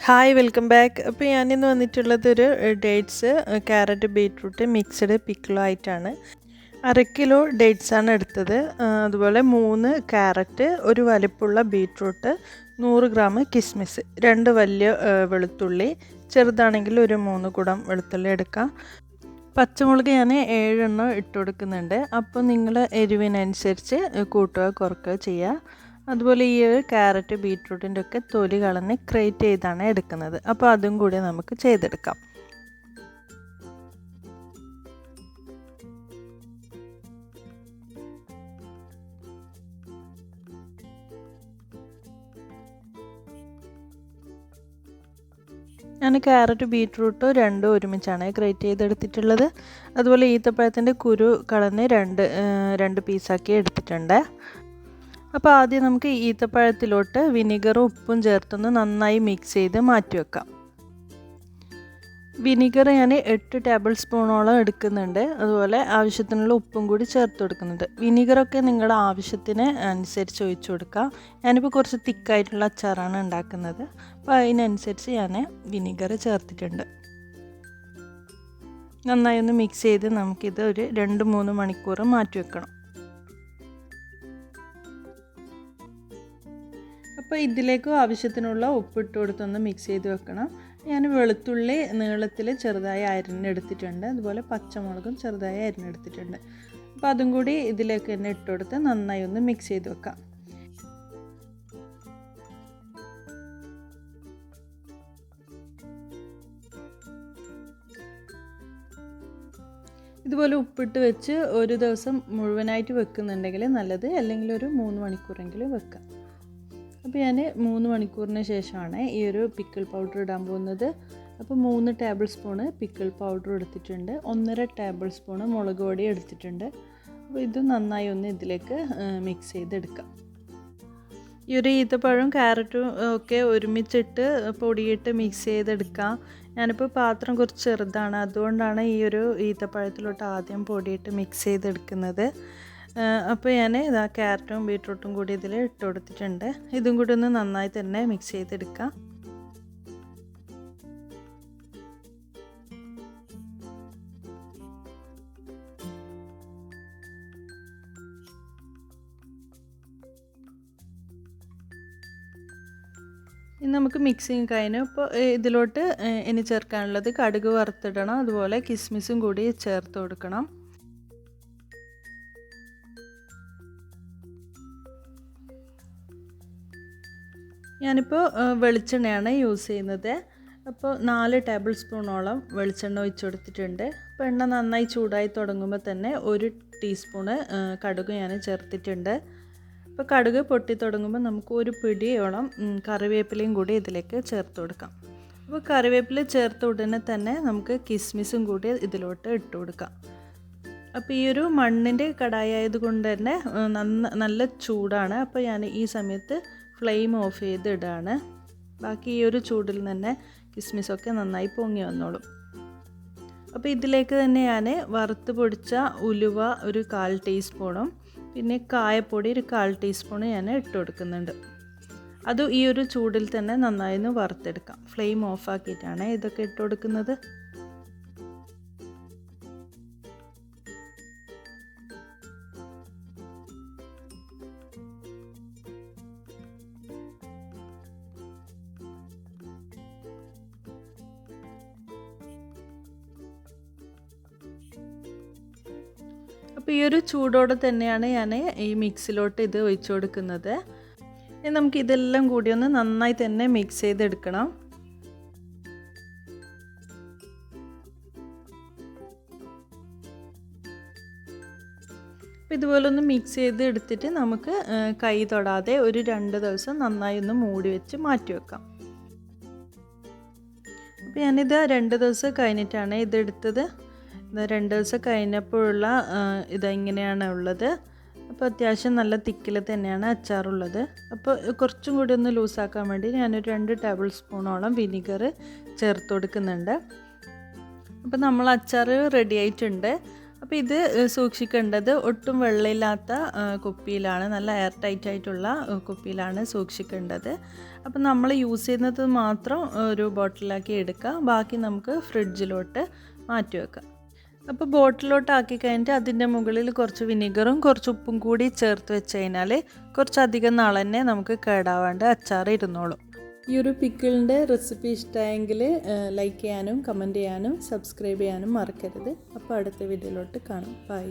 Hi welcome back. അപ്പോൾ ഞാനിന്ന് വന്നിട്ടുള്ളതൊരു dates carrot beetroot mixed പിക്കിളും ആയിട്ടാണ്. 1/2 കിലോ ഡേറ്റ്സാണ് എടുത്തത്. അതുപോലെ 3 ക്യാരറ്റ്, ഒരു വലിപ്പമുള്ള ബീറ്റ്റൂട്ട്, 100 ഗ്രാം കിസ്മിസ്, 2 വലിയ വെളുത്തുള്ളി, ചെറുതാണെങ്കിൽ ഒരു 3 കുടം വെളുത്തുള്ളി എടുക്കാം. പച്ചമുളക് ഞാൻ 7 എണ്ണം ഇട്ട് കൊടുക്കുന്നുണ്ട്. അപ്പോൾ നിങ്ങൾ എരിവിനനുസരിച്ച് കൂട്ടുക കുറയ്ക്കുക ചെയ്യുക. അതുപോലെ ഈ ക്യാരറ്റ് ബീറ്റ്റൂട്ടിൻ്റെ ഒക്കെ തൊലി കളഞ്ഞ് ഗ്രേറ്റ് ചെയ്താണ് എടുക്കുന്നത്. അപ്പോൾ അതും കൂടി നമുക്ക് ചെയ്തെടുക്കാം. ഞാൻ ക്യാരറ്റ് ബീറ്റ്റൂട്ട് രണ്ടും ഒരുമിച്ചാണ് ഗ്രേറ്റ് ചെയ്തെടുത്തിട്ടുള്ളത്. അതുപോലെ ഈത്തപ്പഴത്തിൻ്റെ കുരു കളഞ്ഞ് രണ്ട് പീസാക്കി എടുത്തിട്ടുണ്ട്. അപ്പോൾ ആദ്യം നമുക്ക് ഈത്തപ്പഴത്തിലോട്ട് വിനീഗറും ഉപ്പും ചേർത്തൊന്ന് നന്നായി മിക്സ് ചെയ്ത് മാറ്റി വെക്കാം. വിനീഗർ ഞാൻ 8 ടേബിൾ സ്പൂണോളം എടുക്കുന്നുണ്ട്. അതുപോലെ ആവശ്യത്തിനുള്ള ഉപ്പും കൂടി ചേർത്ത് കൊടുക്കുന്നുണ്ട്. വിനീഗറൊക്കെ നിങ്ങളുടെ ആവശ്യത്തിന് അനുസരിച്ച് ഒഴിച്ചു കൊടുക്കാം. ഞാനിപ്പോൾ കുറച്ച് തിക്കായിട്ടുള്ള അച്ചാറാണ് ഉണ്ടാക്കുന്നത്. അപ്പോൾ അതിനനുസരിച്ച് ഞാൻ വിനീഗർ ചേർത്തിട്ടുണ്ട്. നന്നായി ഒന്ന് മിക്സ് ചെയ്ത് നമുക്കിത് ഒരു 2-3 മണിക്കൂർ മാറ്റി വെക്കണം. അപ്പോൾ ഇതിലേക്ക് ആവശ്യത്തിനുള്ള ഉപ്പിട്ട് കൊടുത്തൊന്ന് മിക്സ് ചെയ്ത് വെക്കണം. ഞാൻ വെളുത്തുള്ളി നീളത്തിൽ ചെറുതായി അരിഞ്ഞെടുത്തിട്ടുണ്ട്. അതുപോലെ പച്ചമുളകും ചെറുതായി അരിഞ്ഞെടുത്തിട്ടുണ്ട്. അപ്പോൾ അതും കൂടി ഇതിലേക്ക് തന്നെ ഇട്ട് കൊടുത്ത് നന്നായി ഒന്ന് മിക്സ് ചെയ്ത് വെക്കാം. ഇതുപോലെ ഉപ്പിട്ട് വെച്ച് ഒരു ദിവസം മുഴുവനായിട്ട് വെക്കുന്നുണ്ടെങ്കിൽ നല്ലത്, അല്ലെങ്കിൽ ഒരു 3 മണിക്കൂറെങ്കിലും വെക്കാം. അപ്പോൾ ഞാൻ 3 മണിക്കൂറിന് ശേഷമാണ് ഈ ഒരു പിക്കിൾ പൗഡർ ഇടാൻ പോകുന്നത്. അപ്പോൾ 3 ടേബിൾ സ്പൂണ് പിക്കിൾ പൗഡർ എടുത്തിട്ടുണ്ട്, 1.5 ടേബിൾ സ്പൂണ് മുളക് പൊടി എടുത്തിട്ടുണ്ട്. അപ്പോൾ ഇത് നന്നായി ഒന്ന് ഇതിലേക്ക് മിക്സ് ചെയ്തെടുക്കാം. ഈ ഒരു ഈത്തപ്പഴവും ക്യാരറ്റും ഒക്കെ ഒരുമിച്ചിട്ട് പൊടിയിട്ട് മിക്സ് ചെയ്തെടുക്കാം. ഞാനിപ്പോൾ പാത്രം കുറച്ച് ചെറുതാണ്, അതുകൊണ്ടാണ് ഈ ഒരു ഈത്തപ്പഴത്തിലോട്ട് ആദ്യം പൊടിയിട്ട് മിക്സ് ചെയ്തെടുക്കുന്നത്. അപ്പോൾ ഞാൻ ഇതാ ക്യാരറ്റും ബീറ്റ്റൂട്ടും കൂടി ഇതിൽ ഇട്ട് കൊടുത്തിട്ടുണ്ട്. ഇതും കൂടി ഒന്ന് നന്നായി തന്നെ മിക്സ് ചെയ്തെടുക്കാം. ഇനി നമുക്ക് മിക്സിങ് കഴിഞ്ഞു. ഇപ്പോൾ ഇതിലോട്ട് ഇനി ചേർക്കാനുള്ളത് കടുക് വറുത്തിടണം. അതുപോലെ കിസ്മിസും കൂടി ചേർത്ത് കൊടുക്കണം. ഞാനിപ്പോൾ വെളിച്ചെണ്ണയാണ് യൂസ് ചെയ്യുന്നത്. അപ്പോൾ 4 ടേബിൾ സ്പൂണോളം വെളിച്ചെണ്ണ ഒഴിച്ച് കൊടുത്തിട്ടുണ്ട്. അപ്പോൾ എണ്ണ നന്നായി ചൂടായി തുടങ്ങുമ്പോൾ തന്നെ 1 ടീസ്പൂണ് കടുക് ഞാൻ ചേർത്തിട്ടുണ്ട്. അപ്പോൾ കടുക് പൊട്ടി തുടങ്ങുമ്പോൾ നമുക്ക് ഒരു പിടിയോളം കറിവേപ്പിലയും കൂടി ഇതിലേക്ക് ചേർത്ത് കൊടുക്കാം. അപ്പോൾ കറിവേപ്പില ചേർത്ത ഉടനെ തന്നെ നമുക്ക് കിസ്മിസും കൂടി ഇതിലോട്ട് ഇട്ട് കൊടുക്കാം. അപ്പോൾ ഈ ഒരു മണ്ണിൻ്റെ കടായി ആയതുകൊണ്ട് തന്നെ നല്ല ചൂടാണ്. അപ്പോൾ ഞാൻ ഈ സമയത്ത് ഫ്ലെയിം ഓഫ് ചെയ്ത് ഇടാണ്. ബാക്കി ഈ ഒരു ചൂടിൽ തന്നെ കിസ്മിസൊക്കെ നന്നായി പൊങ്ങി വന്നോളും. അപ്പോൾ ഇതിലേക്ക് തന്നെ ഞാൻ വറുത്ത് പൊടിച്ച ഉലുവ ഒരു 1/4 ടീസ്പൂണും പിന്നെ കായപ്പൊടി ഒരു 1/4 ടീസ്പൂണ് ഞാൻ ഇട്ട് കൊടുക്കുന്നുണ്ട്. അത് ഈ ഒരു ചൂടിൽ തന്നെ നന്നായി ഒന്ന് വറുത്തെടുക്കാം. ഫ്ലെയിം ഓഫാക്കിയിട്ടാണ് ഇതൊക്കെ ഇട്ട് കൊടുക്കുന്നത്. അപ്പോൾ ഈ ഒരു ചൂടോടെ തന്നെയാണ് ഞാൻ ഈ മിക്സിലോട്ട് ഇത് ഒഴിച്ചു കൊടുക്കുന്നത്. ഇനി നമുക്ക് ഇതെല്ലാം കൂടി ഒന്ന് നന്നായി തന്നെ മിക്സ് ചെയ്തെടുക്കണം. അപ്പോൾ ഇതുപോലെ ഒന്ന് മിക്സ് ചെയ്ത് എടുത്തിട്ട് നമുക്ക് കൈ തൊടാതെ ഒരു 2 ദിവസം നന്നായി ഒന്ന് മൂടി വെച്ച് മാറ്റി വെക്കാം. അപ്പോൾ ഞാനിത് 2 ദിവസം കഴിഞ്ഞിട്ടാണ് ഇതെടുത്തത്. 2 ദിവസം കഴിഞ്ഞപ്പോഴുള്ള ഇതെങ്ങനെയാണ് ഉള്ളത്. അപ്പോൾ അത്യാവശ്യം നല്ല തിക്കിൽ തന്നെയാണ് അച്ചാറുള്ളത്. അപ്പോൾ കുറച്ചും കൂടി ഒന്ന് ലൂസാക്കാൻ വേണ്ടി ഞാനൊരു 2 ടേബിൾ സ്പൂണോളം വിനീഗർ ചേർത്ത് കൊടുക്കുന്നുണ്ട്. അപ്പോൾ നമ്മൾ അച്ചാർ റെഡി ആയിട്ടുണ്ട്. അപ്പോൾ ഇത് സൂക്ഷിക്കേണ്ടത് ഒട്ടും വെള്ളമില്ലാത്ത കുപ്പിയിലാണ്, നല്ല എയർ ടൈറ്റ് ആയിട്ടുള്ള കുപ്പിയിലാണ് സൂക്ഷിക്കേണ്ടത്. അപ്പോൾ നമ്മൾ യൂസ് ചെയ്യുന്നത് മാത്രം ഒരു ബോട്ടിലാക്കി എടുക്കുക, ബാക്കി നമുക്ക് ഫ്രിഡ്ജിലോട്ട് മാറ്റി വെക്കാം. അപ്പോൾ ബോട്ടിലോട്ട് ആക്കി കഴിഞ്ഞിട്ട് അതിൻ്റെ മുകളിൽ കുറച്ച് വിനീഗറും കുറച്ച് ഉപ്പും കൂടി ചേർത്ത് വെച്ച് കഴിഞ്ഞാൽ കുറച്ചധികം നാൾ തന്നെ നമുക്ക് കേടാവാണ്ട് അച്ചാർ ഇരുന്നോളും. ഈ ഒരു പിക്കിളിൻ്റെ റെസിപ്പി ഇഷ്ടമായെങ്കിൽ ലൈക്ക് ചെയ്യാനും കമൻറ്റ് ചെയ്യാനും സബ്സ്ക്രൈബ് ചെയ്യാനും മറക്കരുത്. അപ്പോൾ അടുത്ത വീഡിയോയിലോട്ട് കാണാം. ബൈ.